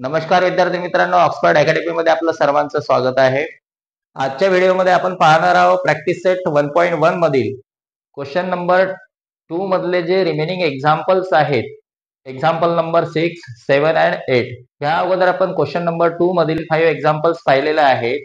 नमस्कार विद्यार्थी मित्रांनो, ऑक्सफर्ड अकॅडमी मध्ये आपलं सर्वांचं स्वागत आहे. आजच्या व्हिडिओमध्ये आपण पाहणार आहोत प्रॅक्टिस सेट 1.1 मधील क्वेश्चन नंबर 2 मधले जे रिमेनिंग एक्झाम्पल्स आहेत, एक्झाम्पल नंबर 6, 7 अँड 8. या अगोदर आपण क्वेश्चन नंबर 2 मधील 5 एक्झाम्पल्स पाहिलेले आहेत.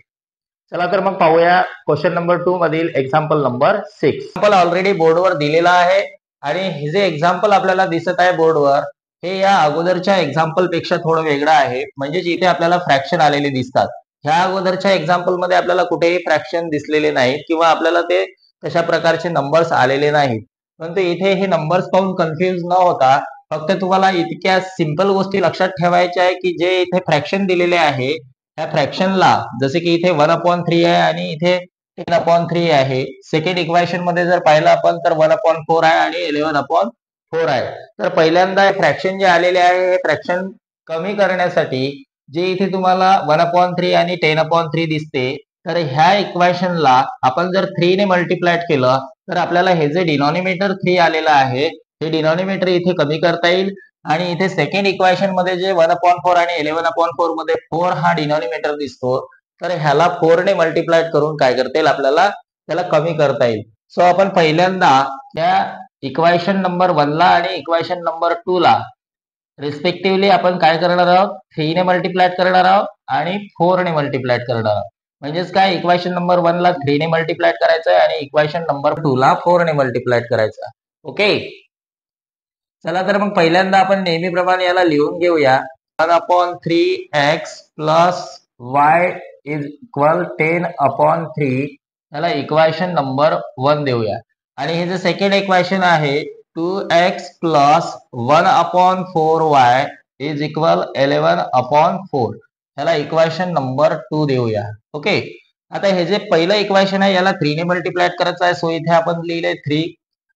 चला तर मग पाहूया क्वेश्चन नंबर 2 मधील एक्झाम्पल नंबर 6. एक्झाम्पल ऑलरेडी बोर्डवर दिलेला आहे आणि हे जे एक्झाम्पल आपल्याला दिसत आहे बोर्डवर, हे या अगोदरच्या एक्झाम्पल पेक्षा थोडं वेगळं आहे. म्हणजेच इथे आपल्याला फ्रॅक्शन आलेले दिसतात. ह्या अगोदरच्या एक्झाम्पल मध्ये आपल्याला कुठेही फ्रॅक्शन दिसलेले नाहीत किंवा आपल्याला ते तशा प्रकारचे नंबर्स आलेले नाहीत. परंतु इथे हे नंबर्स पाहून कन्फ्युज न होता फक्त तुम्हाला इतक्या सिंपल गोष्टी लक्षात ठेवायच्या आहे की जे इथे फ्रॅक्शन दिलेले आहे त्या फ्रॅक्शनला, जसे की इथे 1/3 आहे आणि इथे 10/3 आहे. सेकंड इक्वेशन मध्ये जर पाहिलं आपण तर 1/4 आहे आणि 11/4 आहे. तर पहिल्यांदा फ्रॅक्शन जे आलेले आहे हे फ्रॅक्शन कमी करण्यासाठी जे इथे तुम्हाला 1/3 आणि 10/3 दिसते, तर ह्या इक्वेशनला आपण जर 3 ने मल्टिप्लाय केलं तर आपल्याला हे जे डिनॉमिनेटर 3 आलेलं आहे हे डिनॉमिनेटर इथे कमी करता येईल. आणि इथे सेकंड इक्वेशन मध्ये जे 1/4 आणि 11/4 मध्ये 4 हा डिनॉमिनेटर दिसतो, तर ह्याला 4 ने मल्टिप्लाय करून काय करता येईल, आपल्याला त्याला कमी करता येईल. सो आपण पहिल्यांदा त्या इक्वेशन नंबर 1 ला आणि इक्वेशन नंबर 2 ला रिस्पेक्टिव्हली आपण काय करणार आहोत, 3 ने मल्टिप्लाय करणार आहोत आणि 4 ने मल्टिप्लाय करणार आहोत. म्हणजेच काय, इक्वेशन नंबर 1 ला 3 ने मल्टिप्लाय करायचं आहे आणि इक्वेशन नंबर 2 ला 4 ने मल्टिप्लाय करायचं आहे. ओके, चला तर मग पहिल्यांदा आपण नेहमीप्रमाणे याला लिहून घेऊया. 1/3x plus y is equal 10/3. त्याला इक्वेशन नंबर 1 देऊया. आणि हे जे सेकंड इक्वेशन आहे 2x plus 1/4y is equal 11/4. त्याला इक्वेशन नंबर 2 देऊया. ओके, आता हे जे पहिलं इक्वेशन आहे याला 3 ने मल्टिप्लाय करायचं आहे. सो इथे आपण लिहिले 3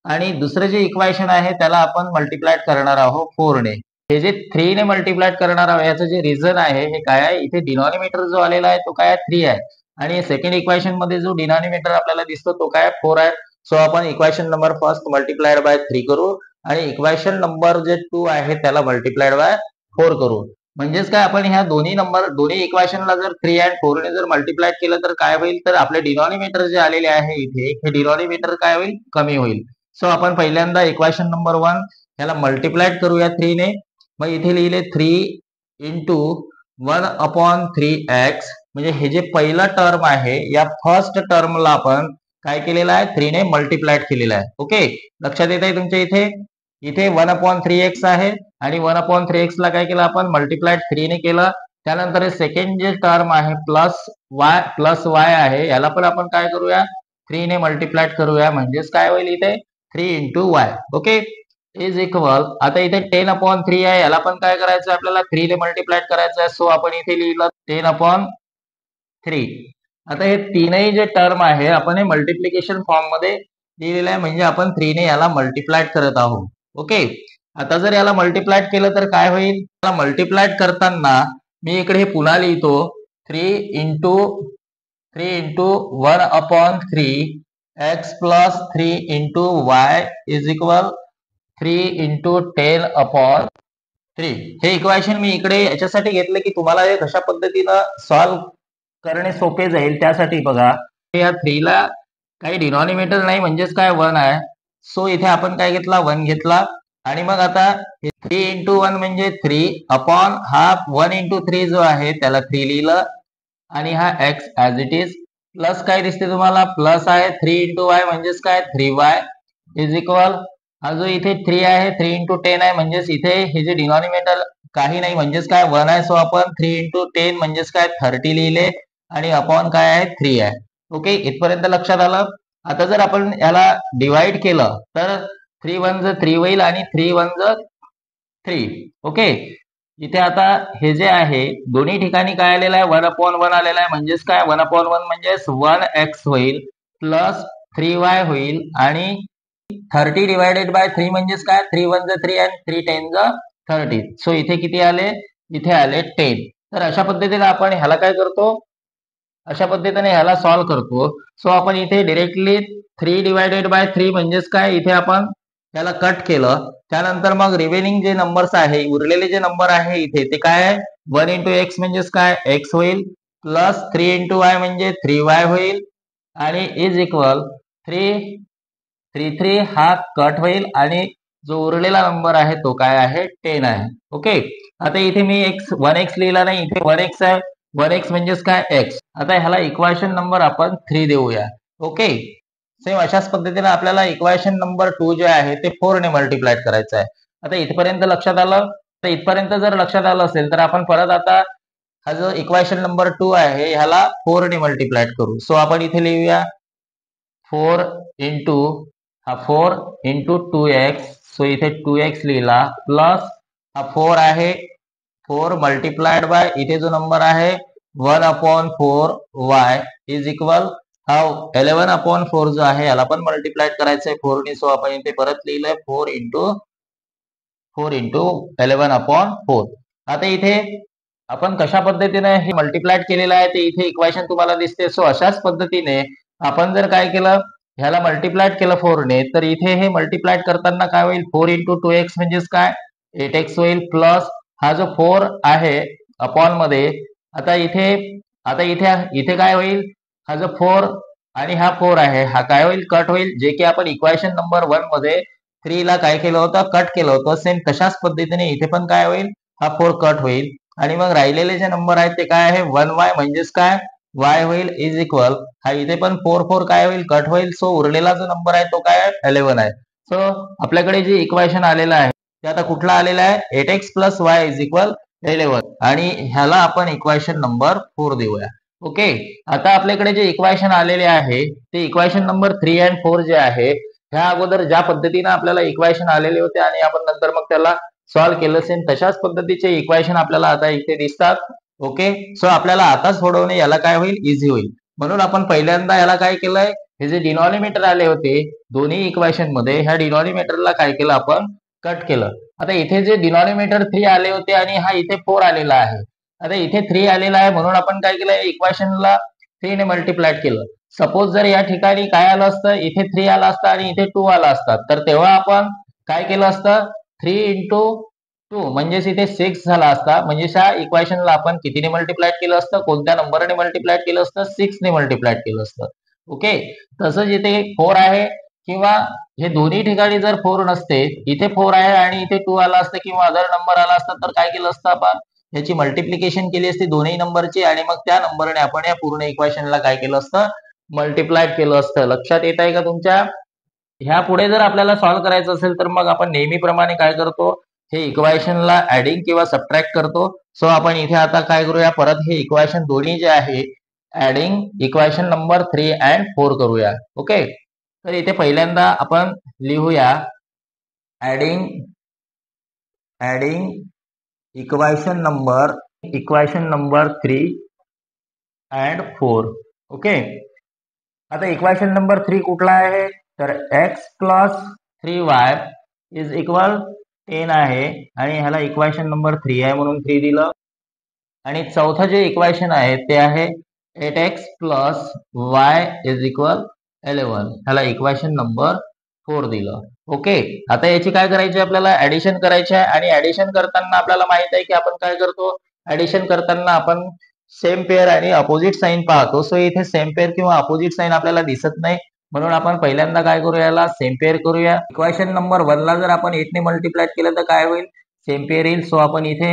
आणि दुसरं जे इक्वेशन आहे त्याला आपण मल्टिप्लाय करणार आहोत 4 ने. हे जे 3 ने मल्टिप्लाय करणार आहोत याचं जे रिझन आहे हे काय आहे, इथे डिनॉमिनेटर जो आलेला आहे तो काय 3 आहे आणि सेकंड इक्वेशन मध्ये जो डिनॉमिनेटर आपल्याला दिसतो तो काय 4 आहे. सो आपण equation number first multiplied bye 3 करू आणि इक्वेशन नंबर जे 2 आहे त्याला मल्टिप्लायड बाय 4 करू. म्हणजेच काय, आपण ह्या दोन्ही इक्वेशनला जर 3 आणि 4 ने जर मल्टिप्लाय केलं तर काय होईल, तर आपले डिनॉमिनेटर जे आलेले आहे इथे हे डिनॉमिनेटर काय होईल, कमी होईल. सो आपण पहिल्यांदा इक्वेशन नंबर 1 याला मल्टिप्लाय करूया 3 ने. मग इथे लिहिले 3 इंटू 1/3x. म्हणजे हे जे पहिला टर्म आहे या फर्स्ट टर्मला आपण काय केलेलं आहे, 3 ने मल्टिप्लाय केलेलं आहे. ओके, लक्षात येत आहे तुमच्या इथे इथे 1/3x आहे आणि 1/3x ला काय केलं आपण, मल्टिप्लाय 3 ने केलं. त्यानंतर सेकंड जे टर्म आहे प्लस y आहे याला पण आपण काय करूया, 3 ने मल्टिप्लाय करूया. म्हणजेच काय होईल इथे 3 into y. Okay, is equal, आता इथे 10/3 आहे याला पण काय करायचं आहे, आपल्याला 3 ने मल्टिप्लाय करायचं आहे. सो आपण इथे लिहिलं 10/3. आता हे तीनही जे टर्म आहे आपण हे मल्टिप्लिकेशन फॉर्म मध्ये लिहिलेलं आहे, म्हणजे आपण 3 ने याला मल्टिप्लाय करत आहोत. ओके, आता जर याला मल्टिप्लाय केलं तर काय होईल, याला मल्टिप्लाय करताना मी इकडे हे पुन्हा लिहितो 3 into 1/3x plus 3 into y is equal 3 into 10/3. हे इक्वेशन मी इकडे याच्यासाठी घेतलं की तुम्हाला हे कशा पद्धतीनं सॉल्व्ह करणे सोपे जाईल त्यासाठी. बघा, या 3 ला काही डिनॉमिनेटर नाही, म्हणजेच काय 1 आहे. सो इथे आपण काय घेतला, 1 घेतला. आणि मग आता 3 इंटू 1 म्हणजे 3 अपॉन हा 1 इंटू 3 जो आहे त्याला 3 लिहिलं आणि हा x as it is plus काय दिसते तुम्हाला, प्लस आहे 3 इंटू y म्हणजेच काय 3y इज इक्वल, हा जो इथे 3 आहे 3 इंटू 10 आहे म्हणजेच इथे हे जे डिनॉमिनेटर काही नाही म्हणजेच काय 1 आहे. सो आपण 3 इंटू 10 म्हणजेच काय 30 लिहिले आणि अपॉन काय आहे 3 आहे. ओके, इथपर्यंत लक्षात आलं. आता जर आपण याला डिवाइड केलं तर 3 1 3 होईल आणि 3 1 3. ओके, इथे आता हे जे आहे दोन्ही ठिकाणी काय आलेलं आहे, 1/1 आलेला आहे. म्हणजेच काय 1/1 म्हणजेच 1x होईल प्लस 3y होईल आणि 30 डिवायडेड बाय 3 म्हणजेच काय 3 1 3 आणि 3 10 30. सो इथे किती आले, इथे आले 10. तर अशा पद्धतीने आपण ह्याला काय करतो, अशा पद्धतीने ह्याला सॉल्व्ह करतो. सो आपण इथे डायरेक्टली 3 डिवायडेड बाय 3 म्हणजेच काय, इथे आपण त्याला कट केलं, त्यानंतर मग रिमेनिंग जे नंबर्स आहे, उरलेले जे नंबर आहे इथे ते काय आहे, 1 इंटू एक्स म्हणजेच काय एक्स होईल, प्लस 3 इंटू वाय म्हणजे 3y होईल, आणि इज इक्वल 3 हा कट होईल, आणि जो उरलेला नंबर आहे तो काय आहे 10 आहे. ओके, आता इथे मी वन एक्स लिहिला नाही, इथे 1x आहे, 1x म्हणजेच काय एक्स. आता ह्याला इक्वेशन नंबर आपण 3 देऊया. ओके, सेम अशाच पद्धतीने आपल्याला इक्वेशन नंबर 2 जे आहे ते 4 ने मल्टिप्लाय करायचं आहे. आता इथपर्यंत लक्षात आलं, तर इथपर्यंत जर लक्षात आलं असेल तर आपण परत आता हा जो इक्वेशन नंबर 2 आहे ह्याला 4 ने मल्टिप्लाय करू. सो आपण इथे लिहूया 4 इंटू हा 4 इंटू 2x, सो इथे 2x लिहिला, प्लस हा 4 आहे, 4 मल्टिप्लाइड बाय इथे जो नंबर आहे 1/4y इज इक्वल हा 11/4 जो आहे याला पण मल्टिप्लाइड करायचं आहे 4 ने. सो आपण इथे परत लिहिलंय 4 इंटू 11/4. आता इथे आपण कशा पद्धतीने हे मल्टिप्लाइड केलेलं आहे ते इथे इक्वेशन तुम्हाला दिसते. सो अशाच पद्धतीने आपण जर काय केलं, ह्याला मल्टिप्लाइड केलं 4 ने, तर इथे हे मल्टिप्लाइड करताना काय होईल, 4 इंटू 2x म्हणजेच काय 8x होईल, प्लस हा जो 4 आहे अपॉन मध्ये, आता इथे काय होईल, हा जो 4 आणि हा 4 आहे हा काय होईल, कट होईल, जे की आपण इक्वेशन नंबर 1 मध्ये 3 ला काय केलं होतं, कट केलं होतं. सेम तशाच पद्धतीने इथे पण काय होईल, हा 4 कट होईल, आणि मग राहिलेले जे नंबर आहेत ते काय आहे 1y म्हणजेच काय y होईल, इज इक्वल हा इथे पण 4 काय होईल, कट होईल. सो उरलेला जो नंबर आहे तो काय आहे 11 आहे. सो आपल्याकडे जे इक्वेशन आलेलं आहे ते आता कुठला आलेला आहे 8x plus y is equal 11, आणि ह्याला आपण इक्वेशन नंबर 4 देऊया. ओके, आता आपल्याकडे जे इक्वेशन आलेले आहे ते इक्वेशन नंबर 3 आणि 4 जे आहे, ह्या अगोदर ज्या पद्धतीने आपल्याला इक्वेशन आलेले होते आणि आपण नंतर मग त्याला सॉल्व्ह केलं, सेम तशाच पद्धतीचे इक्वेशन आपल्याला आता इथे दिसतात. ओके, सो आपल्याला आता सोडवणे याला काय होईल, इझी होईल. म्हणून आपण पहिल्यांदा याला काय केलंय, हे जे डिनॉमिनेटर आले होते दोन्ही इक्वेशन मध्ये, ह्या डिनॉमिनेटरला काय केलं आपण, कट केलं. आता इथे जे डिनॉमिनेटर 3 आले होते आणि हा इथे 4 आलेला आहे, आता इथे 3 आलेला आहे म्हणून आपण काय केलं, इक्वेशनला 3 ने मल्टिप्लाय केलं. सपोज जर या ठिकाणी काय आलं असतं, इथे 3 आला असता आणि इथे 2 आला असतात, तर तेव्हा आपण काय केलं असतं, 3 इंटू 2 म्हणजेच इथे 6 झाला असता. म्हणजे ह्या इक्वेशनला आपण कितीने मल्टिप्लाय केलं असतं, कोणत्या नंबरने मल्टिप्लाय केलं असतं, 6 ने मल्टिप्लाय केलं असतं. ओके, तसंच इथे 4 आहे, किंवा हे दोन्ही ठिकाणी जर 4 नसते, इथे 4 आहे आणि इथे 2 आला असतं किंवा अदर नंबर आला असता, तर काय केलं असतं, आपण याची मल्टिप्लिकेशन केली असती दोन्ही नंबरची, आणि मग त्या नंबरने आपण या पूर्ण इक्वेशनला काय केलं असतं, मल्टिप्लाय केलं असतं. लक्षात येत आहे का तुमच्या? ह्या पुढे जर आपल्याला सॉल्व्ह करायचं असेल तर मग आपण नेहमीप्रमाणे काय करतो, हे इक्वेशनला ऍडिंग किंवा सबट्रॅक्ट करतो. सो आपण इथे आता काय करूया, परत हे इक्वेशन दोन्ही जे आहे ऍडिंग इक्वेशन नंबर 3 अँड 4 करूया. ओके, तर इथे पहिल्यांदा आपण लिहूया adding equation number 3 and 4. Okay, आता इक्वेशन नंबर 3 कुठला आहे, तर x plus 3y is equal 10 आहे, आणि ह्याला इक्वेशन नंबर 3 आहे म्हणून 3 दिलं. आणि चौथं जे इक्वेशन आहे ते आहे 8x plus y is equal 11, ह्याला इक्वेशन नंबर 4 दिलं. ओके, आता याची काय करायची, आपल्याला ऍडिशन करायची आहे, आणि ऍडिशन करताना आपल्याला माहित आहे की आपण काय करतो, ऍडिशन करताना आपण सेम पेअर आणि अपोजिट साइन पाहतो. सो इथे सेम पेअर किंवा अपोजिट साइन आपल्याला दिसत नाही, म्हणून आपण पहिल्यांदा काय करूया, याला सेम पेअर करूया. इक्वेशन नंबर 1 ला जर आपण 8 ने मल्टिप्लाय केलं तर काय होईल, सेम पेअर येईल. सो आपण इथे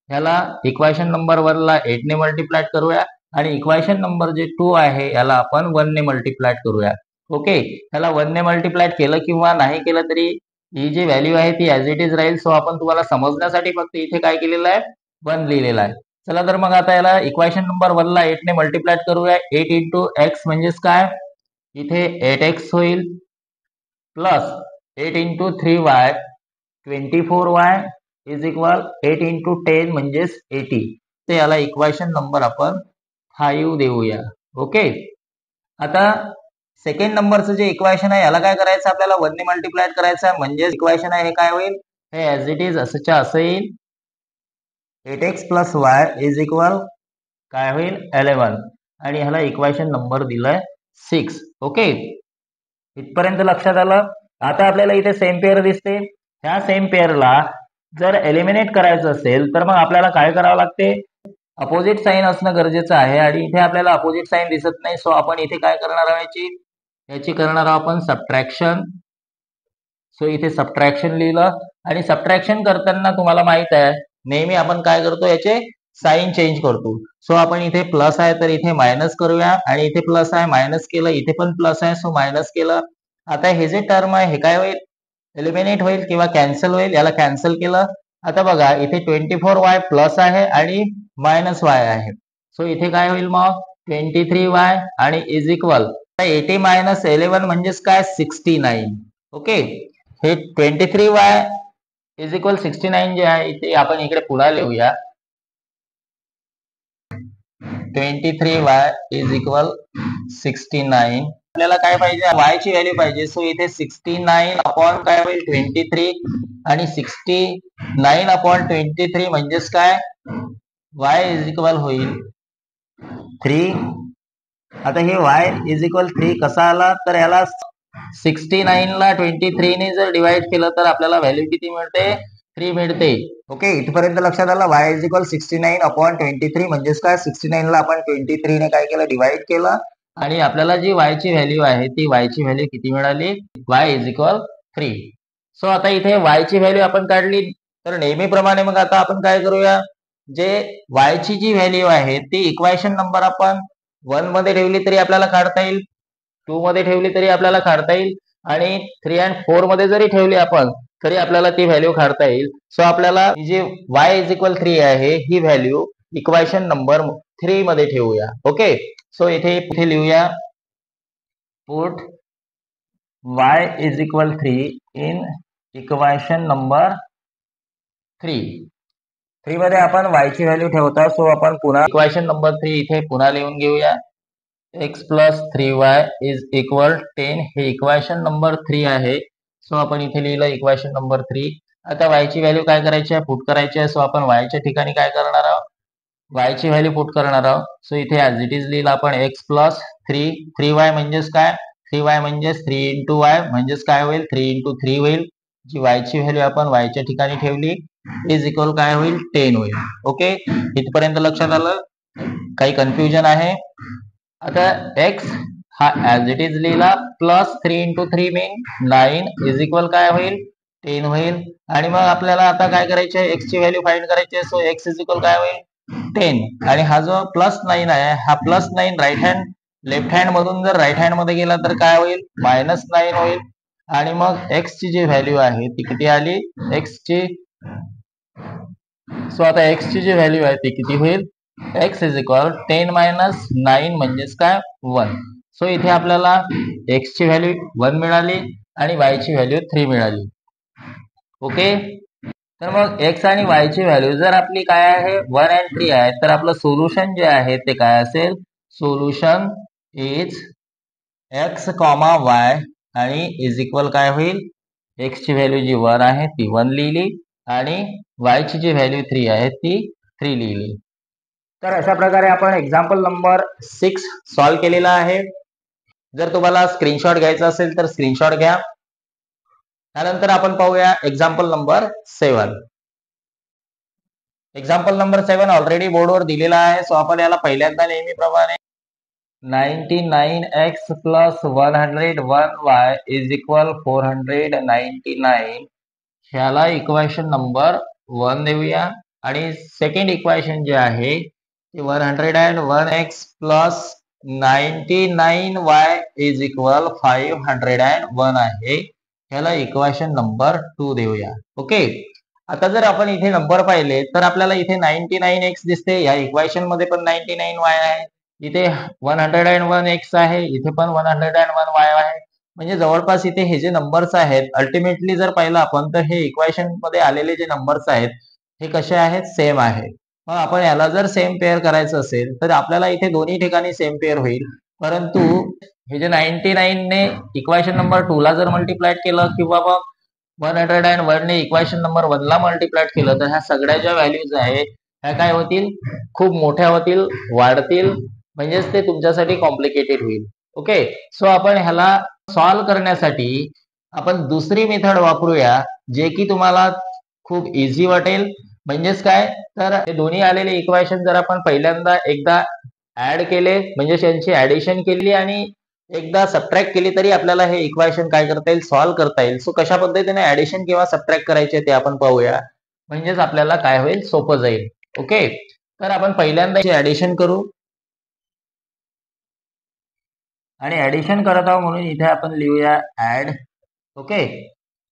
ह्याला इक्वेशन नंबर 1 ला 8 ने मल्टिप्लाय करूया, आणि इक्वेशन नंबर जे 2 आहे याला आपण 1 ने मल्टिप्लाय करूया. ओके, ह्याला 1 ने मल्टिप्लाय केलं किंवा नाही केलं तरी ही जी व्हॅल्यू आहे ती ऍज इट इज राहील. सो आपण तुम्हाला समजण्यासाठी फक्त इथे काय केलेलं आहे, 1 लिहिलेला आहे. चला तर मग आता याला इक्वेशन नंबर 1 ला 8 ने मल्टिप्लाय करूया. 8 इंटू एक्स म्हणजेच काय, इथे 8x होईल, plus 8 into 3y 24y is equal 8 into 10 म्हणजेच 80. ते याला इक्वेशन नंबर आपण 5 देऊया. ओके, आता सेकंड नंबरचं जे इक्वेशन आहे याला काय करायचं, आपल्याला 1 ने मल्टिप्लाय करायचं आहे, म्हणजे इक्वेशन आहे हे काय होईल, हे ऍज इट इज असंच्या असं येईल. 8x plus y is equal काय होईल 11, आणि ह्याला इक्वेशन नंबर दिलाय 6. ओके, इथपर्यंत लक्षात आलं. आता आपल्याला इथे सेम पेअर दिसते. ह्या सेम पेअरला जर एलिमिनेट करायचं असेल तर मग आपल्याला काय करावं लागते, अपोजिट साईन असणं गरजेचं आहे. आणि इथे आपल्याला अपोजिट साईन दिसत नाही, सो आपण इथे काय करणार आहोत, याची करणार आहोत आपण सबट्रॅक्शन. सो इथे सबट्रॅक्शन लिहिलं. आणि सबट्रॅक्शन करताना तुम्हाला माहित आहे नेहमी आपण काय करतो, याचे साईन चेंज करतो. सो आपण इथे प्लस आहे तर इथे मायनस करूया, आणि इथे प्लस आहे मायनस केलं, इथे पण प्लस आहे सो मायनस केलं. आता हे जे टर्म आहे हे काय होईल, एलिमिनेट होईल किंवा कॅन्सल होईल. याला कॅन्सल केलं. आता बघा इथे 24y प्लस आहे आणि मायनस वाय आहे. सो इथे काय होईल मग 23y आणि इज इक्वल 80 मायनस 11 म्हणजेच काय 69. ओके, हे 23y इज इक्वल 69 जे आहे ते आपण इकडे पुन्हा लिहूया. 23y is equal 69. आपल्याला काय पाहिजे, y ची व्हॅल्यू पाहिजे. सो इथे 69 अपॉन काय होईल 23 आणि 69 अपॉन 23 म्हणजेच काय y इज इक्वल होईल 3. आता हे y इज इक्वल 3 कसा आला, तर याला 69 ला 23 ने जर डिवाइड केलं तर आपल्याला व्हॅल्यू किती मिळते, 3 मिळते. ओके, इथपर्यंत लक्षात आलं. y इज इक्वल 69 अपॉन 23 म्हणजेच काय 69 ला आपण 23 ने काय केलं, डिवाइड केलं. आणि आपल्याला जी y ची व्हॅल्यू आहे ती y ची व्हॅल्यू किती मिळाली, y इज इक्वल 3. सो आता इथे y ची व्हॅल्यू आपण काढली. तर नेहमीप्रमाणे मग आता आपण काय करूया, जे y ची जी व्हॅल्यू आहे ती इक्वेशन नंबर आपण 1 मध्ये ठेवली तरी आपल्याला काढता येईल, 2 मध्ये ठेवली तरी आपल्याला काढता येईल, आणि 3 आणि 4 मध्ये जरी ठेवली आपण तरी आपल्याला ती व्हॅल्यू काढता येईल. सो आपल्याला जी y इज इक्वल 3 आहे ही व्हॅल्यू इक्वेशन नंबर 3 मध्ये ठेवूया. ओके, सो इथे लिहूया put y is equal 3 in equation number 3 मध्ये आपण y ची व्हॅल्यू ठेवता. सो आपण पुन्हा इक्वेशन नंबर 3 इथे पुन्हा लिहून घेऊया. x plus 3y is equal 10. हे इक्वेशन नंबर 3 आहे. सो आपण इथे लिहिलं इक्वेशन नंबर 3. आता y ची व्हॅल्यू काय करायची आहे, पुट करायची आहे. सो आपण y च्या ठिकाणी काय करणार आहोत, y ची व्हॅल्यू पुट करणार आहोत. सो इथे ऍज इट इज लिहिलं आपण x प्लस 3y म्हणजेच काय 3y म्हणजेच 3 इंटू y म्हणजेच काय होईल 3 इंटू 3 होईल. जी y ची व्हॅल्यू आपण y च्या ठिकाणी ठेवली इज इक्वल काय होईल 10 होईल. ओके, इथपर्यंत लक्षात आलं, काही कन्फ्युजन आहे. आता x हा ऍज इट इज लिहिला, plus 3 into 3 mean 9 is equal काय होईल 10 होईल. आणि मग आपल्याला आता काय करायचे आहे, x ची व्हॅल्यू फाइंड करायची आहे. सो x इज इक्वल काय होईल 10. आणि हा जो प्लस 9 आहे हा plus 9 right hand left hand मधून जर राईट हँड मध्ये गेला तर काय होईल -9 होईल. आणि मग x ची जी व्हॅल्यू आहे ती किती आली x ची. सो आता x ची जी व्हॅल्यू आहे ती किती होईल, x इज इक्वल 10 मायनस 9 म्हणजेच काय 1. सो इथे आपल्याला x ची व्हॅल्यू 1 मिळाली आणि y ची व्हॅल्यू 3 मिळाली. ओके, तर मग x आणि y ची व्हॅल्यू जर आपली काय आहे 1 आणि 3 आहे, तर आपलं सोल्युशन जे आहे ते काय असेल, सोल्युशन इज x, y आणि इज इक्वल काय होईल, x ची व्हॅल्यू जी 1 आहे ती 1 लिहिली आणि y ची जी व्हॅल्यू 3 आहे ती 3 लिहिली. तर अशा प्रकारे आपण एक्झाम्पल नंबर 6 सॉल्व्ह केलेला आहे. जर तुम्हाला स्क्रीनशॉट घ्यायचा असेल तर स्क्रीनशॉट घ्या. त्यानंतर आपण पाहूया example number 7. Example number 7 already बोर्डवर दिलेला आहे. सो आपण याला पहिल्यांदा नेहमीप्रमाणे 99x plus 101y is equal 499 ह्याला इक्वेशन नंबर 1 देऊया. आणि सेकंड इक्वेशन जे आहे ते 101x plus 99y is equal 501 आहे. ह्याला इक्वेशन नंबर 2 देऊया. ओके, आता जर आपण इथे नंबर पाहिले तर आपल्याला इथे 99x दिसते, या इक्वेशन मध्ये पण 99y आहे, इथे 101x आहे, इथे पण 101y आहे. म्हणजे जवळपास इथे हे जे नंबर्स आहेत अल्टिमेटली जर पाहिलं आपण तर हे इक्वेशन मध्ये आलेले जे नंबर्स आहेत हे कसे आहेत, सेम आहे. मग आपण याला जर सेम पेअर करायचं असेल तर आपल्याला इथे दोन्ही ठिकाणी सेम पेअर होईल. परंतु हे जे 99 ने इक्वेशन नंबर 2 ला जर मल्टिप्लाइड केलं किंवा मग 101 ने इक्वेशन नंबर 1 ला मल्टिप्लाइड केलं तर ह्या सगळ्या ज्या व्हॅल्यूज आहेत ह्या काय होतील, खूप मोठ्या होतील, वाढतील, म्हणजेच ते तुमच्यासाठी कॉम्प्लिकेटेड होईल. ओके, सो आपण ह्याला सॉल्व्ह करण्यासाठी आपण दुसरी मेथड वापरूया, जे की तुम्हाला खूप इझी वाटेल. म्हणजेच काय, तर हे दोन्ही आलेले इक्वेशन जर आपण पहिल्यांदा एकदा ऍड केले, म्हणजे त्यांची ऍडिशन केली आणि एकदा सबट्रॅक्ट केली, तरी आपल्याला हे इक्वेशन काय करता येईल, सॉल्व्ह करता येईल. सो कशा पद्धतीने ऍडिशन किंवा सबट्रॅक्ट करायचे ते आपण पाहूया. म्हणजेच आपल्याला काय होईल, सोपं जाईल. ओके, तर आपण पहिल्यांदा ऍडिशन करू. आणि ऍडिशन करत आहोत म्हणून इथे आपण लिहूया ऍड. ओके,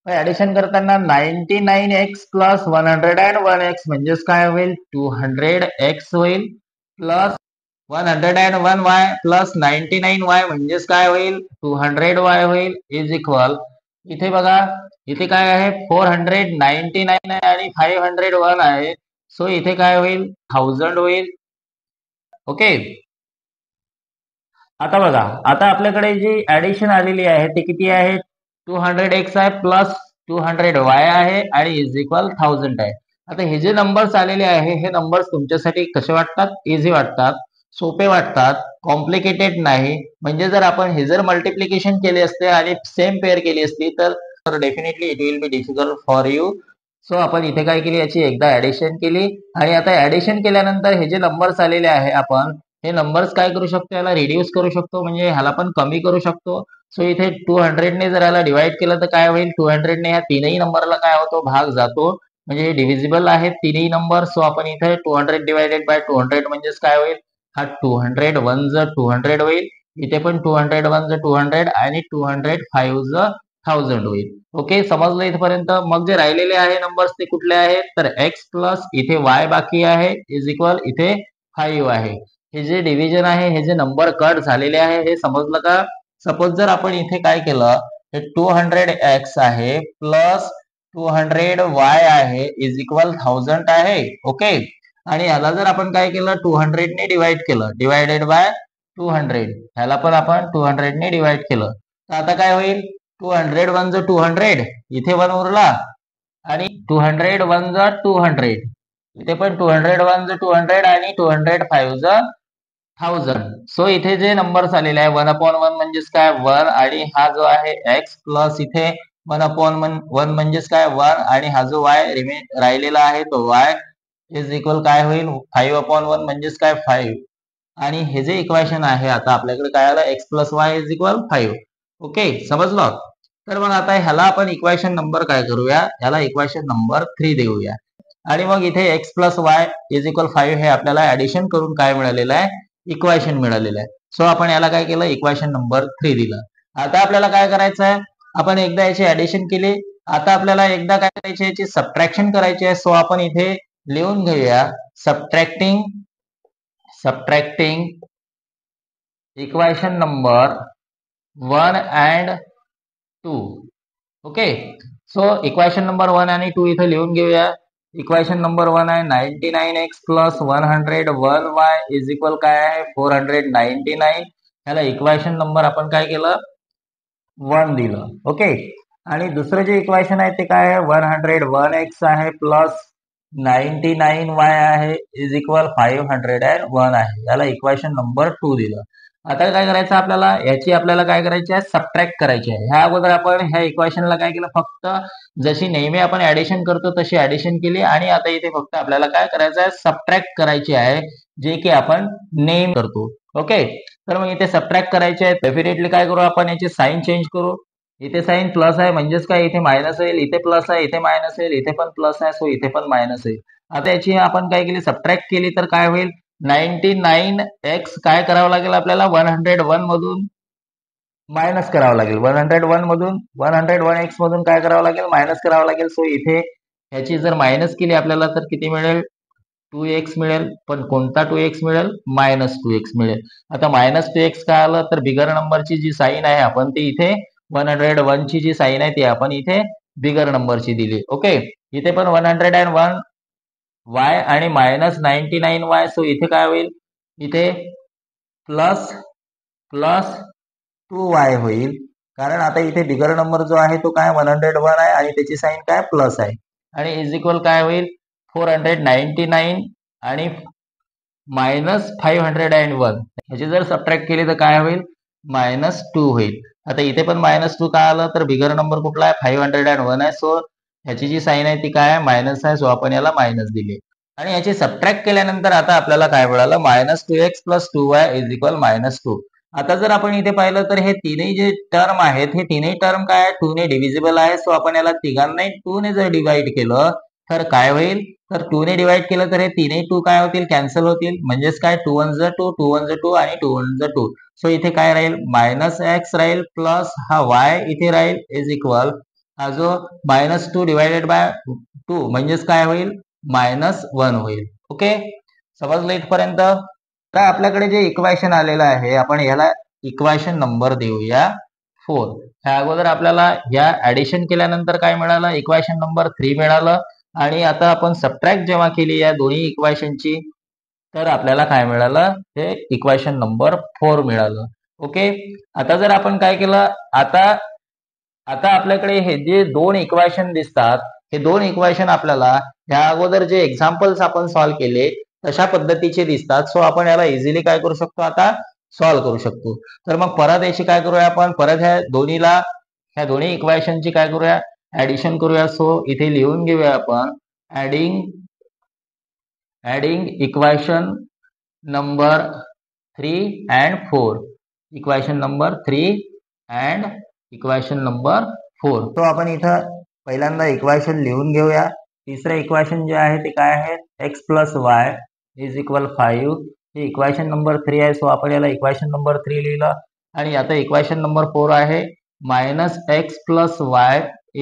ऍडिशन करताना 99x प्लस 101x म्हणजेच काय होईल, 200x होईल, प्लस 101y प्लस 99y म्हणजेच काय होईल, 200y होईल, इज इक्वल, इथे बघा इथे काय आहे, 499 आहे आणि 501 आहे. सो इथे काय होईल, 1000 होईल. ओके, आता बघा, आता आपल्याकडे जी ऍडिशन आलेली आहे ती किती आहे, 200x आहे प्लस 200y आहे आणि इज इक्वल 1000 आहे. आता हे जे नंबर्स आलेले आहे, हे नंबर्स तुमच्यासाठी कसे वाटतात, इझी वाटतात, सोपे वाटतात, कॉम्प्लिकेटेड नाही. म्हणजे जर आपण हे जर मल्टिप्लिकेशन केले असते आणि सेम पेअर केली असती तर definitely it will be difficult for you. So आपण इथे काय केली, याची एकदा ऍडिशन केली आणि आता ऍडिशन केल्यानंतर हे जे नंबर्स आलेले आहे, आपण हे नंबर्स काय करू शकतो, याला रिड्यूस करू शकतो, म्हणजे ह्याला पण कमी करू शकतो. सो इथे 200 ने जर याला डिवाइड केलं तर काय होईल, 200 ने ह्या तीनही नंबरला काय होतो, भाग जातो, म्हणजे हे डिव्हिजिबल आहेत तीनही नंबर. सो आपण इथे 200 डिवायडेड बाय 200 म्हणजेच काय होईल, हा 200 वन ज 200 होईल, इथे पण 200 वन ज 200 आणि 200 5 ज 1000 होईल. ओके, समजलं इथपर्यंत. मग जे राहिलेले आहे नंबर्स ते कुठले आहेत, तर एक्स प्लस इथे वाय बाकी आहे, इज इक्वल इथे 5 आहे. हे जे डिव्हिजन आहे, हे जे नंबर कट झालेले आहे, हे समजलं का. सपोज जर आपण इथे काय केलं, हे 200x आहे प्लस 200y आहे, इज इक्वल 1000 आहे. ओके, आणि याला जर आपण काय केलं, 200 ने डिवाइड केलं, डिवायडेड बाय 200, ह्याला पण आपण 200 ने डिवाइड केलं, तर आता काय होईल, 200 वन जो 200, इथे वन उरला, आणि 200 वन जा 200, इथे पण 200 वन जा 200 आणि 200 5 जा 1000. सो इथे जे नंबर्स आलेले आहे, 1/1 म्हणजेच काय 1, आणि हा जो आहे x प्लस इथे 1/1 म्हणजेच काय 1, आणि हा जो y राहिलेला आहे तो y, इज इक्वल काय होईल, 5/1 म्हणजेच काय 5. आणि हे जे इक्वेशन आहे, आता आपल्याकडे काय आलं, x plus y is equal 5. Okay, समजलं. तर मग आता ह्याला आपण इक्वेशन नंबर काय करूया, ह्याला इक्वेशन नंबर 3 देऊया. आणि मग इथे x plus y is equal 5 हे आपल्याला ऍडिशन करून काय मिळालेलं आहे, इक्वेशन मिळालेलं आहे. सो आपण याला काय केलं, इक्वेशन नंबर 3 दिलं. आता आपल्याला काय करायचं आहे, आपण एकदा याची ऍडिशन केली, आता आपल्याला एकदा काय करायची, याची सबट्रॅक्शन करायची आहे. सो आपण इथे लिहून घेऊया, subtracting equation number 1 and 2. Okay, so equation number 1 आणि 2 इथे लिहून घेऊया. इक्वेशन नंबर 1 आहे 99x plus 101y is equal काय आहे, 499. ह्याला इक्वेशन नंबर आपण काय केलं, 1 दिलं. ओके, आणि दुसरं जे इक्वेशन आहे ते काय आहे, 101x आहे प्लस 99y आहे, इज इक्वल 501 आहे, याला इक्वेशन नंबर 2 दिलं. आता काय करायचं आपल्याला, याची आपल्याला काय करायची आहे, सबट्रॅक्ट करायची आहे. ह्या अगोदर आपण ह्या इक्वेशनला काय केलं, फक्त जशी नेहमी आपण ऍडिशन करतो तशी ऍडिशन केली, आणि आता इथे फक्त आपल्याला काय करायचं आहे, सबट्रॅक्ट करायची आहे, जे की आपण नेहमी करतो. ओके, तर मग इथे सबट्रॅक्ट करायचे आहे, डेफिनेटली काय करू, आपण याची साईन चेंज करू. इथे साईन प्लस आहे म्हणजेच काय, इथे मायनस होईल, इथे प्लस आहे, इथे मायनस होईल, इथे पण प्लस आहे, सो इथे पण मायनस होईल. आता याची आपण काय केली, सबट्रॅक्ट केली, तर काय होईल, 99x काय करावं लागेल आपल्याला, 101 मधून मायनस करावं लागेल, 101 मधून 101x मधून काय करावं लागेल, मायनस करावं लागेल. सो इथे ह्याची जर मायनस केली आपल्याला तर किती मिळेल, 2x मिळेल. पण कोणता 2x मिळेल, -2x मिळेल. आता -2x काय आलं, तर बिगर नंबरची जी साईन आहे आपण ती इथे 101 ची जी साईन आहे ती आपण इथे बिगर नंबरची दिली. ओके, इथे पण 101 y आणि -99y. सो इथे काय होईल, इथे प्लस 2y होईल, कारण आता इथे बिगर नंबर जो आहे तो काय 101 आहे आणि त्याची साईन काय प्लस आहे, आणि इज इक्वल काय होईल, 499 आणि -501. ह्याची जर सबट्रॅक्ट केली तर काय होईल, -2 होईल. आता इथे पण -2 का आलं तर बिगर नंबर कुठला आहे 501 आहे. सो ह्याची जी साईन आहे ती काय आहे मायनस आहे. सो आपण याला मायनस दिली आणि याची सबट्रॅक्ट केल्यानंतर आता आपल्याला काय मिळालं -2x + 2y = -2. आता जर आपण इथे पाहिलं तर हे तीनही जे टर्म आहेत हे तीनही टर्म काय आहे 2 ने डिव्हिजिबल आहे. सो आपण याला तिघांनाही 2 ने जर डिवाइड केलं तर काय होईल तर 2 ने डिवाइड केलं तर हे तीनही 2 काय होतील कॅन्सल होतील. म्हणजेच काय 2 1 2 2 1 2 आणि 2 1 2. सो इथे काय राहील -x राहील प्लस हा y इथे राहील इज इक्वल हा जो -2 डिवायडेड बाय 2 म्हणजेच काय होईल -1 होईल. ओके समजलं इथपर्यंत. तर आपल्याकडे जे इक्वेशन आलेलं आहे आपण याला इक्वेशन नंबर देऊया 4. ह्या अगोदर आपल्याला या ऍडिशन केल्यानंतर काय मिळालं इक्वेशन नंबर 3 मिळालं आणि आता आपण सबट्रॅक्ट जेव्हा केली या दोन्ही इक्वेशनची तर आपल्याला काय मिळालं हे इक्वेशन नंबर 4 मिळालं. ओके आता जर आपण काय केलं आता आपल्याकडे हे जे दोन इक्वेशन दिसतात हे दोन इक्वेशन आपल्याला ह्या अगोदर जे एक्झाम्पल्स आपण सॉल्व्ह केले तशा पद्धतीचे दिसतात. सो आपण याला इझिली काय करू शकतो आता सॉल्व्ह करू शकतो. तर मग परत याची काय करूया आपण परत ह्या दोन्ही इक्वेशनची काय करूया ऍडिशन करूया. सो इथे लिहून घेऊया आपण adding equation number 3 and 4. Equation number 3 and equation number 4. तो आपण इथं पहिल्यांदा इक्वेशन लिहून घेऊया. तिसरं इक्वेशन जे आहे ते काय आहे x + y = 5. हे इक्वेशन नंबर 3 आहे. सो आपण याला इक्वेशन नंबर 3 लिहिलं आणि आता इक्वेशन नंबर 4 आहे -x + y =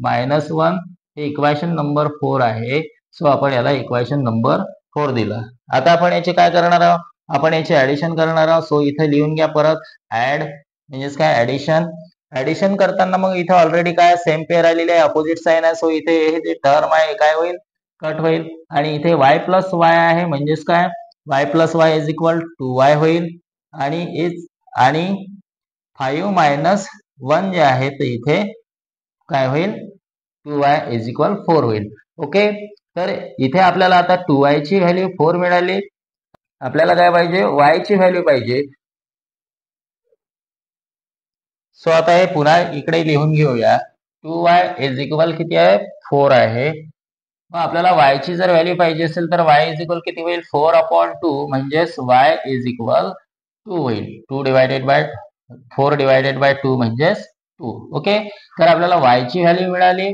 -1. हे इक्वेशन नंबर 4 आहे. सो आपण याला इक्वेशन नंबर 4 दिलं. आता आपण याचे काय करणार आहोत आपण याचे ऍडिशन करणार आहोत. सो इथे लिहून घ्या परत ऍड म्हणजेच काय ऍडिशन करताना मग इथे ऑलरेडी काय सेम पेअर आलेली आहे अपोजिट साइन आहे. सो इथे हे जे टर्म आहे काय होईल कट होईल आणि इथे y + y आहे म्हणजेच काय y + y = 2y होईल आणि 5 - 1 जे आहे ते इथे काय होईल 2y = 4 होईल. ओके तर इथे आपल्याला आता 2y ची व्हॅल्यू 4 मिळाली. आपल्याला काय पाहिजे y ची व्हॅल्यू पाहिजे. सो आता हे पुन्हा इकडे लिहून घेऊया 2y = किती आहे 4 आहे. मग आपल्याला y ची जर व्हॅल्यू पाहिजे असेल तर y = किती होईल 4/2 म्हणजेच y = 2 होईल. 4 डिवायडेड बाय 2 म्हणजेच 2. ओके तर आपल्याला y ची व्हॅल्यू मिळाली.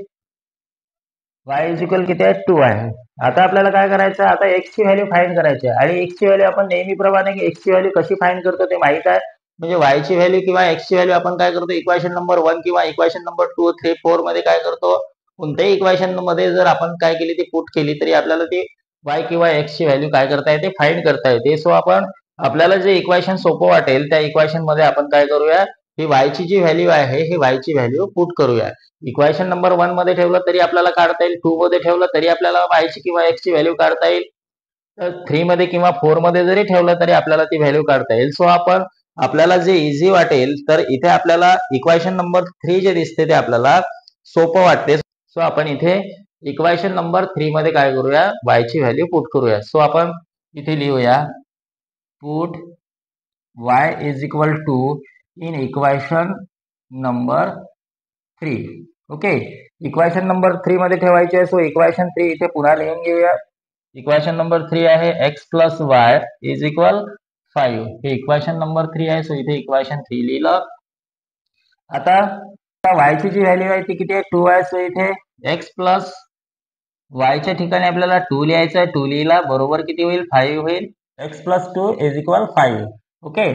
y = किती आहे 2 आहे. आता आपल्याला काय करायचं आता x ची व्हॅल्यू फाइंड करायची आहे आणि x ची व्हॅल्यू आपण नेहमीप्रमाणे x ची व्हॅल्यू कशी फाइंड करतो ते माहित आहे. म्हणजे y ची व्हॅल्यू किंवा x ची व्हॅल्यू आपण काय करतो इक्वेशन नंबर 1 किंवा इक्वेशन नंबर 2 3 4 मध्ये काय करतो कोणत्याही इक्वेशन मध्ये जर आपण काय केली ती पुट केली तरी आपल्याला ती y किंवा x ची व्हॅल्यू काय करता येते फाइंड करता येते. सो आपण आपल्याला जे इक्वेशन सोपं वाटेल त्या इक्वेशन मध्ये आपण काय करूया ही y ची जी व्हॅल्यू आहे ही y ची व्हॅल्यू पुट करूया. इक्वेशन नंबर 1 मध्ये ठेवलं तरी आपल्याला काढता येईल 2 मध्ये ठेवलं तरी आपल्याला y ची किंवा x ची व्हॅल्यू काढता येईल. तर 3 मध्ये किंवा 4 मध्ये जरी ठेवलं तरी आपल्याला ती व्हॅल्यू काढता येईल. सो आपण आपल्याला जे इझी वाटेल तर इथे आपल्याला इक्वेशन नंबर 3 जे दिसते ते आपल्याला सोपं वाटते. सो आपण इथे इक्वेशन नंबर 3 मध्ये काय करूया y ची व्हॅल्यू पुट करूया. सो आपण इथे लिहूया put y = in equation number 3. Okay equation number 3 मध्ये ठेवायचे आहे. सो इक्वेशन 3 इथे पुन्हा लिहून घेऊया. इक्वेशन नंबर 3 आहे x + y = 5. हे इक्वेशन नंबर 3 आहे. सो इथे इक्वेशन 3 लिहिलं. आता y ची जी व्हॅल्यू आहे ती किती आहे 2 आहे. सो इथे x + y च्या ठिकाणी आपल्याला 2 लिहायचं आहे. 2 लिहिला बरोबर किती होईल 5 होईल. x + 2 = 5. ओके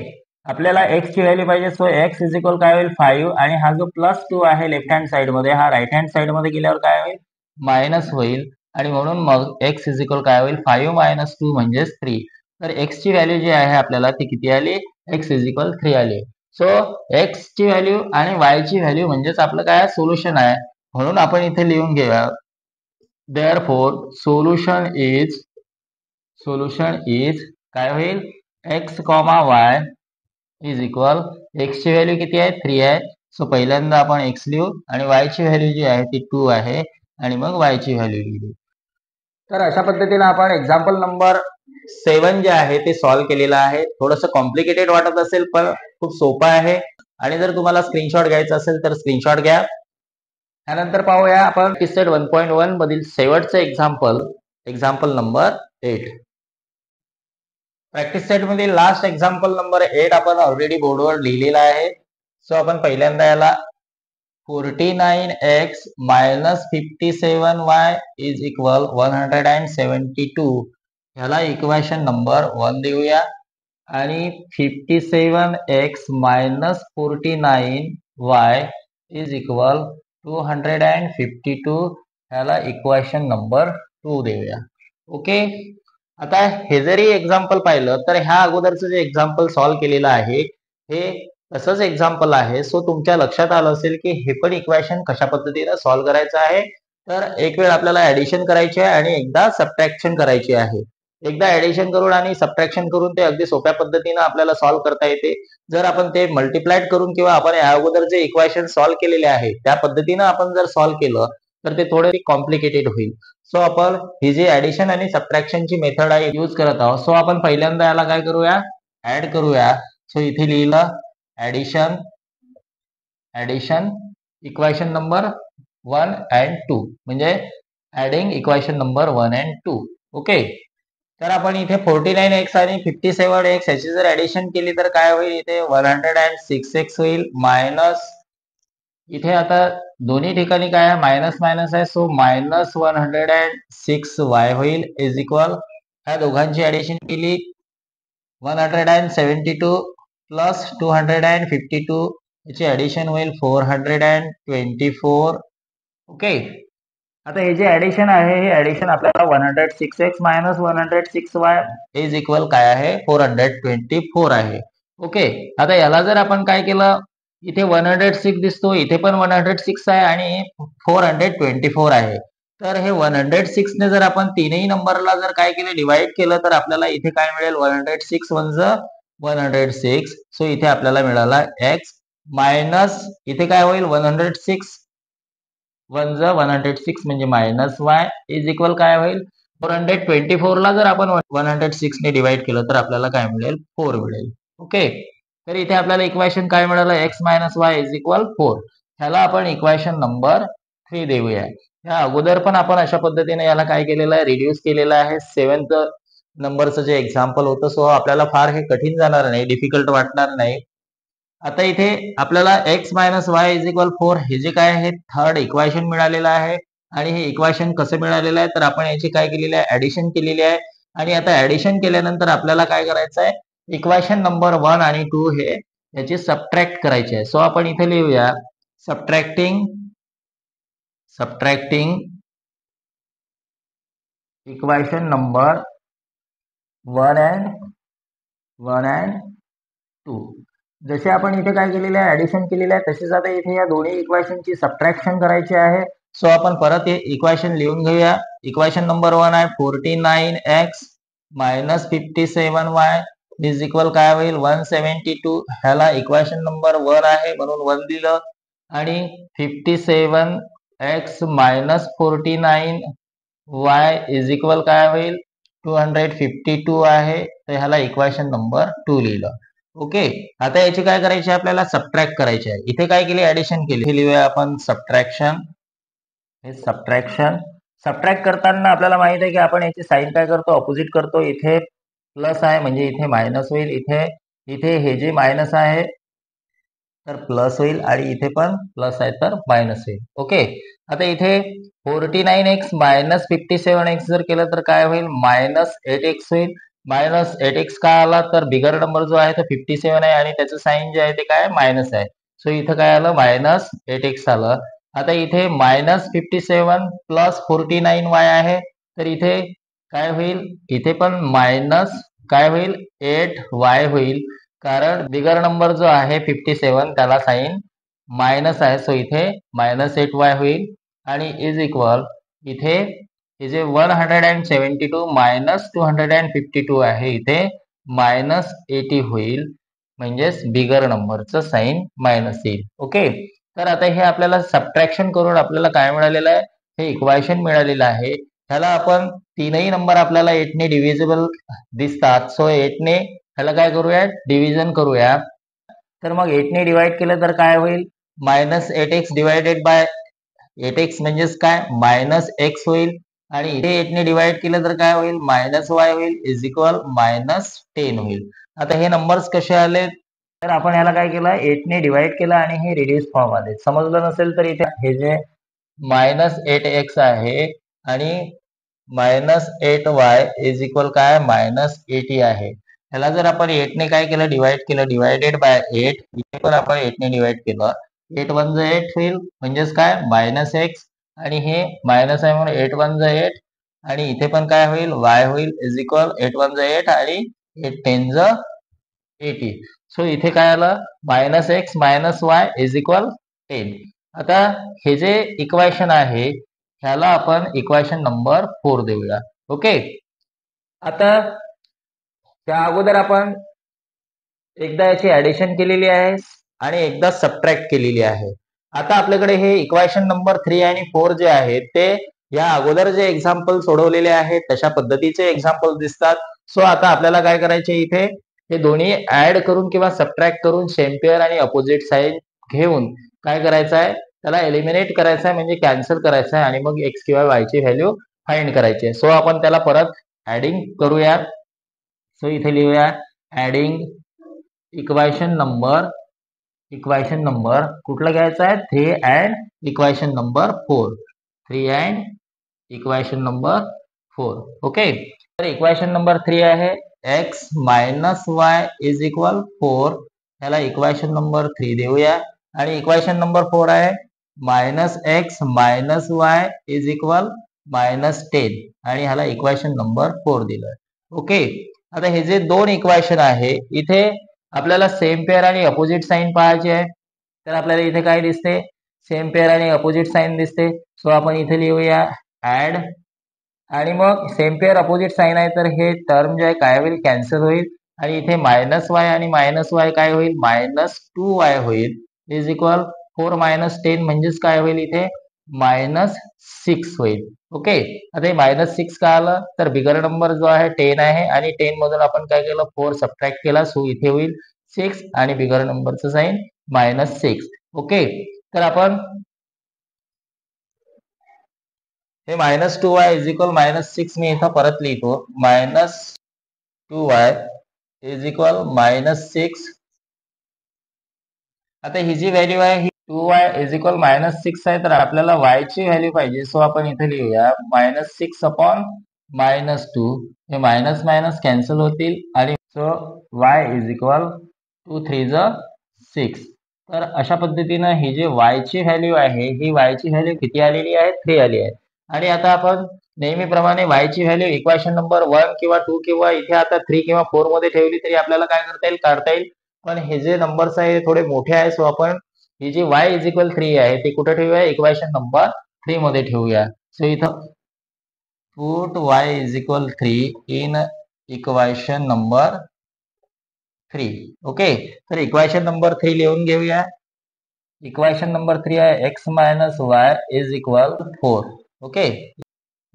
आपल्याला x ची व्हॅल्यू पाहिजे. सो x = काय होईल 5 आणि हा जो +2 आहे लेफ्ट हँड साइड मध्ये हा राईट हँड साइड मध्ये गेल्यावर काय होईल मायनस होईल आणि म्हणून मग x = काय होईल 5 - 2 म्हणजेच 3. तर x ची व्हॅल्यू जी आहे आपल्याला ती किती आली x = 3 आली. सो x ची व्हॅल्यू आणि y ची व्हॅल्यू म्हणजेच आपलं काय सोल्युशन आहे. म्हणून आपण इथे लिहून घेऊया therefore solution is काय होईल x, y x ची व्हॅल्यू किती आहे 3 आहे. सो पहिल्यांदा आपण x लिहू आणि y ची व्हॅल्यू जी आहे ती 2 आहे आणि मग y ची व्हॅल्यू लिहू. तर अशा पद्धतीने आपण एक्झाम्पल नंबर 7 जे आहे ते सॉल्व्ह केलेलं आहे. थोडंसं कॉम्प्लिकेटेड वाटत असेल पण खूप सोपं आहे. आणि जर तुम्हाला स्क्रीनशॉट घ्यायचा असेल तर स्क्रीनशॉट घ्या. त्यानंतर पाहूया आपण सेट 1.1 मधील शेवटचं एक्झाम्पल नंबर 8. प्रॅक्टिस सेट मधील लास्ट एक्झाम्पल नंबर 8 आपण ऑलरेडी बोर्डवर लिहिलेला आहे. सो आपण पहिल्यांदा याला 49x minus 57y is equal 172 ह्याला इक्वेशन नंबर 1 देऊया आणि 57x minus 49y is equal 252 ह्याला इक्वेशन नंबर 2 देऊया. ओके, आता हे जरी एक्झाम्पल पाहिलं तर ह्या अगोदरचं जे एक्झाम्पल सॉल्व्ह केलेलं आहे हे तसंच एक्झाम्पल आहे. सो तुमच्या लक्षात आलं असेल की हे पण इक्वेशन कशा पद्धतीने सॉल्व्ह करायचं आहे. तर एक वेळ आपल्याला ऍडिशन करायची आहे आणि एकदा सबट्रॅक्शन करायची आहे. एकदा ऍडिशन करून आणि सबट्रॅक्शन करून ते अगदी सोप्या पद्धतीने आपल्याला सॉल्व्ह करता येते. जर आपण ते मल्टिप्लाइड करून किंवा आपण या अगोदर जे इक्वेशन सॉल्व्ह केलेले आहे त्या पद्धतीनं आपण जर सॉल्व्ह केलं तर ते थोडे कॉम्प्लिकेटेड होईल. सो आपण ही जी ऍडिशन आणि सबट्रॅक्शनची मेथड आहे यूज करत आहोत. सो आपण पहिल्यांदा याला काय करूया, ऍड करूया. सो इथे लिहिलं ऍडिशन इक्वेशन नंबर 1 and 2 म्हणजे adding equation number 1 and 2. Okay, तर आपण इथे 49x आणि 57x याची जर ऍडिशन केली तर काय होईल, इथे 106x होईल मायनस इथे आता दोन्ही ठिकाणी काय आहे, मायनस मायनस आहे. सो मायनस 106y होईल इज इक्वल ह्या दोघांची ऍडिशन केली 172 प्लस 252 याची ऍडिशन होईल 424. ओके, आता हे जे ऍडिशन आहे हे ऍडिशन आपल्याला 106x minus 106y is equal काय आहे, 424 आहे. ओके, आता याला जर आपण काय केलं, इथे 106 दिसतो, इथे पण 106 आहे आणि 424 आहे. तर हे 106 ने जर आपण तीनही नंबरला जर काय केले, डिवाइड केलं तर आपल्याला इथे काय मिळेल, 106 वंज 106. सो इथे आपल्याला मिळाला x मायनस इथे काय होईल, 106 वंज 106 म्हणजे मायनस y इज इक्वल काय होईल, 424 ला जर आपण 106 ने डिवाइड केलं तर आपल्याला काय मिळेल, 4 मिळेल. ओके, तर इथे आपल्याला इक्वेशन काय मिळालं, x minus Y is equal 4. ह्याला आपण इक्वेशन नंबर 3 देऊया. या अगोदर पण आपण अशा पद्धतीने याला काय केलेलं आहे, रिड्यूस केलेलं आहे. 7th नंबरचं जे एक्झाम्पल होतं. सो आपल्याला फार हे कठीण जाणार नाही, डिफिकल्ट वाटणार नाही. आता इथे आपल्याला x minus Y is equal 4 हे जे काय आहे थर्ड इक्वेशन मिळालेलं आहे. आणि हे इक्वेशन कसं मिळालेलं आहे, तर आपण याची काय केलेली आहे, ऍडिशन केलेली आहे. आणि आता ऍडिशन केल्यानंतर आपल्याला काय करायचं आहे, इक्वेशन नंबर 1 आणि 2 हे याची सबट्रॅक्ट करायची आहे. सो आपण इथे लिहूया सबट्रॅक्टिंग इक्वेशन नंबर 1 and 2. जसे आपण इथे काय केलेलं आहे, ऍडिशन केलेलं आहे, तसेच आता इथे या दोन्ही इक्वेशनची सबट्रॅक्शन करायची आहे. सो आपण परत हे इक्वेशन लिहून घेऊया. इक्वेशन नंबर 1 आहे 49x minus 57y is equal काय होईल, 172. ह्याला इक्वेशन नंबर 1 आहे म्हणून 1 दिलं. आणि 57x minus 49y is equal काय होईल, 252 आहे. तर ह्याला इक्वेशन नंबर 2 लिहिलं. ओके, आता याची काय करायची, आपल्याला सबट्रॅक्ट करायची आहे. इथे काय केली, ऍडिशन केली. हे लिहूया आपण सबट्रॅक्शन. हे सबट्रॅक्ट करताना आपल्याला माहित आहे की आपण याची साईन काय करतो, ऑपोजिट करतो. इथे प्लस आहे म्हणजे इथे मायनस होईल. इथे हे जे मायनस आहे तर प्लस होईल आणि इथे पण प्लस आहे तर मायनस होईल. ओके, आता इथे 49x मायनस 57x जर केलं तर काय होईल, मायनस 8x होईल. मायनस 8x का आला, तर बिगर नंबर जो आहे तो 57 आहे आणि त्याचं साईन जे आहे ते काय, मायनस आहे. सो इथं काय आलं, मायनस 8x आलं. आता इथे मायनस 57 प्लस 49y आहे. तर इथे काय होईल, इथे पण मायनस काय होईल, 8y होईल. कारण बिगर नंबर जो आहे 57 त्याला साईन मायनस आहे. सो इथे मायनस 8y होईल. आणि इज इक्वल इथे हे जे 172 मायनस 252 आहे इथे मायनस 80 होईल. म्हणजेच बिगर नंबरचं साईन मायनस येईल. ओके, तर आता हे आपल्याला सबट्रॅक्शन करून आपल्याला काय मिळालेलं आहे, हे इक्वेशन मिळालेलं आहे. ह्याला आपण तीनही नंबर आपल्याला 8 ने डिव्हिजिबल दिसतात. सो 8 ने ह्याला काय करूया, डिव्हिजन करूया. तर मग 8 ने डिवाइड केलं तर काय होईल, -8x डिवायडेड बाय 8x म्हणजेच काय -x होईल आणि इथे 8 ने डिवाइड केलं तर काय होईल -y होईल इज इक्वल -10 होईल. आता हे नंबर्स कसे आले, तर आपण ह्याला काय केलं 8 ने डिवाइड केलं आणि हे रिड्यूस फॉर्म आले. समजलं नसेल तर इथे हे जे -8x आहे आणि -8y इज इक्वल काय -80 आहे. ह्याला जर आपण 8 ने काय केलं डिवाइड केलं डिवायडेड बाय 8, इथे पण आपण 8 ने डिवाइड केलं 8 1 जा 8 होईल म्हणजेच काय -x आणि हे मायनस आहे म्हणून 8 1 जा 8 आणि इथे पण काय होईल y होईल इज इक्वल 8 1 जा 8 आणि 8 10 जा 80. सो इथे काय आलं -x -y इज इक्वल 10. आता हे जे इक्वेशन आहे ह्याला आपण इक्वेशन नंबर 4 देऊया. ओके, आता त्या अगोदर आपण एकदा याची ऍडिशन केलेली आहे आणि एकदा सबट्रॅक्ट केलेली आहे. आता आपल्याकडे हे इक्वेशन नंबर 3 आणि 4 जे आहेत ते या अगोदर जे एक्झाम्पल सोडवलेले आहेत तशा पद्धतीचे एक्झाम्पल दिसतात. सो आता आपल्याला काय करायचे, इथे हे दोन्ही ऍड करून किंवा सबट्रॅक्ट करून सेम पेअर आणि अपोजिट साईन घेऊन काय करायचं आहे, त्याला एलिमिनेट करायचं आहे म्हणजे कॅन्सल करायचं आहे आणि मग एक्स किंवा वाय ची व्हॅल्यू फाइंड करायची आहे. सो आपण त्याला परत ऍडिंग करूया. सो इथे लिहूया ऍडिंग इक्वेशन नंबर कुठला घ्यायचा आहे 3 and equation number 4. 3 and equation number 4. Okay, तर इक्वेशन नंबर 3 आहे x minus Y is equal 4. ह्याला इक्वेशन नंबर 3 देऊया आणि इक्वेशन नंबर 4 आहे -x minus Y is equal -10 आणि ह्याला इक्वेशन नंबर 4 दिलं. ओके, आता हे जे दोन इक्वेशन आहे इथे आपल्याला सेम पेअर आणि अपोजिट साईन पाहायचे आहे. तर आपल्याला इथे काय दिसते, सेम पेअर आणि अपोजिट साईन दिसते. सो आपण इथे लिहूया ऍड आणि मग सेम पेअर अपोजिट साईन आहे तर हे टर्म जे आहे काय होईल कॅन्सल होईल आणि इथे -y आणि -y काय होईल -2y होईल इज इक्वल 4 - 10 म्हणजेच काय होईल इथे -6 होईल. ओके, आता हे -6 का आलं तर बिगर नंबर जो आहे 10 आहे आणि 10 मधून आपण काय केलं 4 सबट्रॅक्ट केला. सो इथे होईल 6 आणि बिगर नंबरचं साईन -6. ओके, तर आपण हे -2y इज इक्वल -6 मी इथं परत लिहितो -2y इज इक्वल -6. आता ही जी व्हॅल्यू आहे ही 2y इज इक्वल -6 आहे तर आपल्याला y ची व्हॅल्यू पाहिजे. सो आपण इथे लिहूया -6 अपॉन -2. हे मायनस मायनस कॅन्सल होतील आणि सो y इज इक्वल 2 3 जा 6. तर अशा पद्धतीनं ही जी y ची व्हॅल्यू आहे ही y ची व्हॅल्यू किती आलेली आहे 3 आली आहे. आणि आता आपण नेहमीप्रमाणे y ची व्हॅल्यू इक्वेशन नंबर 1 किंवा 2 किंवा इथे आता 3 किंवा 4 मध्ये ठेवली तरी आपल्याला काय करता येईल काढता येईल. पण हे जे नंबर्स आहे थोडे मोठे आहे. सो आपण ही जी y इज इक्वल 3 आहे ती कुठे ठेवूया इक्वेशन नंबर 3 मध्ये ठेवूया. सो इथं put y is equal 3 in equation number 3. Okay, तर इक्वेशन नंबर 3 लिहून घेऊया. इक्वेशन नंबर 3 आहे x minus Y is equal 4. Okay,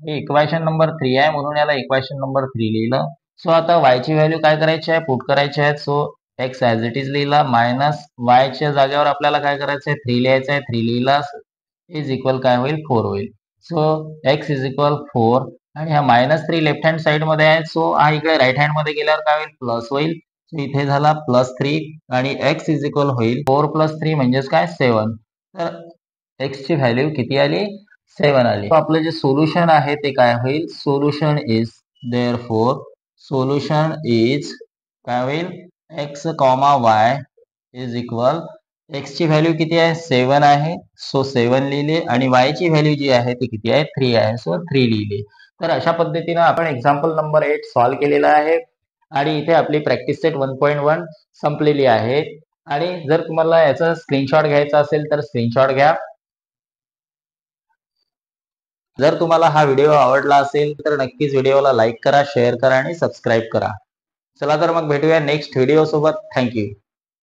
हे इक्वेशन नंबर 3 आहे म्हणून याला इक्वेशन नंबर 3 लिहिलं. सो आता y ची व्हॅल्यू काय करायची आहे पुट करायची आहे. So x as it is लिहिला मायनस y च्या जागेवर आपल्याला काय करायचं आहे 3 लिहायचं आहे. 3 लिहिला इज इक्वल काय होईल 4 होईल. सो x इज इक्वल 4 आणि हा -3 लेफ्ट हँड साइड मध्ये आहे. सो हा इकडे राईट हँड मध्ये गेल्यावर काय होईल प्लस होईल. इथे झाला +3 आणि x इज इक्वल होईल 4 + 3 म्हणजेच काय 7. तर x ची व्हॅल्यू किती आली 7 आली. आपलं जे सोल्युशन आहे ते काय होईल solution is therefore solution is काय होईल x, y is equal x ची व्हॅल्यू किती आहे 7 आहे. सो 7 लिहिले आणि y ची व्हॅल्यू जी आहे ती किती आहे 3 आहे. सो 3 लिहिले. तर अशा पद्धतीनं आपण एक्झाम्पल नंबर 8 सॉल्व्ह केलेला आहे आणि इथे आपली प्रॅक्टिस सेट 1.1 संपलेली आहे. आणि जर तुम्हाला याचा स्क्रीनशॉट घ्यायचा असेल तर स्क्रीनशॉट घ्या. जर तुम्हाला हा व्हिडिओ आवडला असेल तर नक्कीच व्हिडिओला लाईक करा, शेअर करा आणि सबस्क्राईब करा. चला तर मग भेटूया नेक्स्ट व्हिडिओ सोबत. थँक्यू.